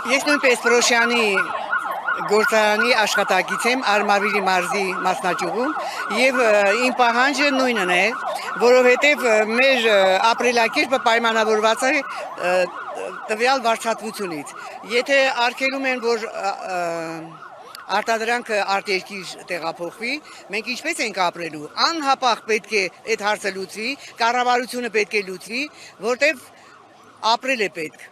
Ես նույնպես Պրոշյանի գործարանի աշխատակից եմ Արմավիրի մարզի մասնաճյուղում եւ իմ պահանջը նույնն է, որովհետեւ մեր ապրելակերպը պայմանավորված է տվյալ վարչատվությունից։ Եթե արգելում են, որ արտադրանքը արտերկիր տեղափոխվի, մենք ինչպես ենք ապրելու։ Անհապաղ պետք է այդ հարցը լուծվի, կառավարությունը պետք է լուծվի, որտեւ ապրել է պետք։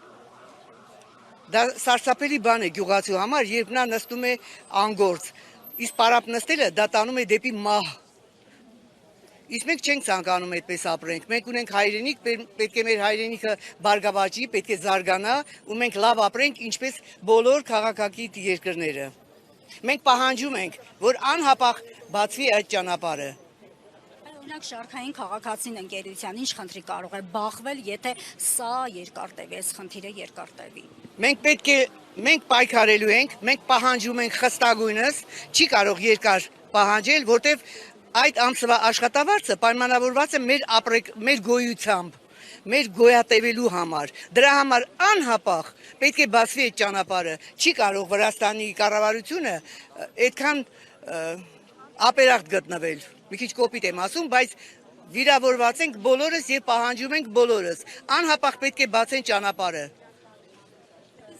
Դա սարսափելի բան է գյուղացու համար, երբ նա նստում է անգործ, իսկ պարապ նստելը դա տանում է դեպի մահ։ Իսկ մենք չենք ցանկանում այդպես ապրենք։ Մենք ունենք հայրենիք, պետք է մեր հայրենիքը բարգավաճի, պետք է զարգանա ու մենք լավ ապրենք, ինչպես բոլոր քաղաքակիր երկրները։ Մենք պահանջում ենք, որ անհապաղ բացվի այդ ճանապարհը։ Օրինակ շարքային քաղաքացին ընկերության ինչ խնդրի կարող է բախվել, եթե սա երկար տևի, այս խնդիրը երկար տևի։ Մենք պայքարելու ենք, մենք պահանջում ենք խստագույնս, չի կարող երկար պահանջել, որտեվ այդ ամսվա աշխատավարձը պայմանավորված է մեր գոյությամբ, մեր գոյատևելու համար։ Դրա համար անհապաղ պետք է բացվի այդ ճանապարհը։ Չի կարող Վրաստանի կառավարությունը այդքան ապերախտ գտնվել։ Մի քիչ կոպիտ եմ ասում, բայց վիրավորված ենք բոլորս եւ պահանջում ենք բոլորս։ Անհապաղ պետք է բացեն ճանապարհը։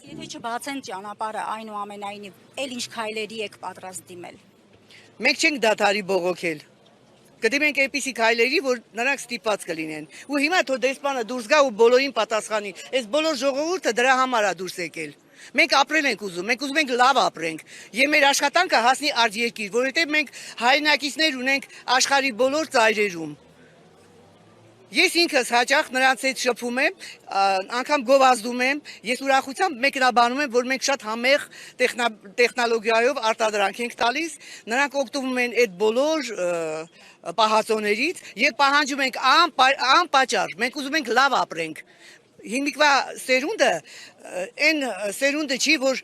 Եթե չբացեն ճանապարհը, այնուամենայնիվ, էլ ինչ քայլերի եք պատրաստ դիմել։ Մենք չենք դադարի բողոքել։ Կդիմենք այնպիսի քայլերի, որ նրանք ստիպված կլինեն։ Ու հիմա թող դեսպանը դուրս գա ու բոլորին պատասխանի։ Այս բոլոր ժողովուրդը դրա համար է դուրս եկել։ Մենք ապրել ենք ուզում, մենք ուզում ենք լավ ապրենք եւ մեր աշխատանքը հասնի արտերկիր, որովհետեւ մենք հայրենակիցներ ունենք աշխարհի բոլոր ծայրերում։ Ես ինքս հաճախ նրանց հետ շփվում եմ, անգամ գովազդում եմ, ես ուրախությամբ մեկնաբանում եմ, որ մենք շատ համեղ տեխնոլոգիայով արտադրանք ենք տալիս, նրանք օգտվում են այդ բոլոր պահածոներից եւ պահանջում ենք անպատճառ, մենք ուզում ենք լավ ապրենք։ Հիմիկվա սերունդը այն սերունդը չի, որ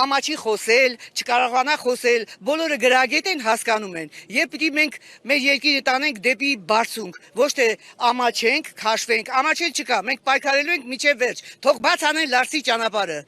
ամաչի խոսել, չկարողանա խոսել, բոլորը գրագետ են, հասկանում են։ Երբ պիտի մենք մեր երկիրը տանենք դեպի բարձունք, ոչ թե ամաչենք, քաշվենք, ամաչել չկա, մենք պայքարելու ենք մինչև վերջ։ Թող բաց անեն Լարսի ճանապարհը։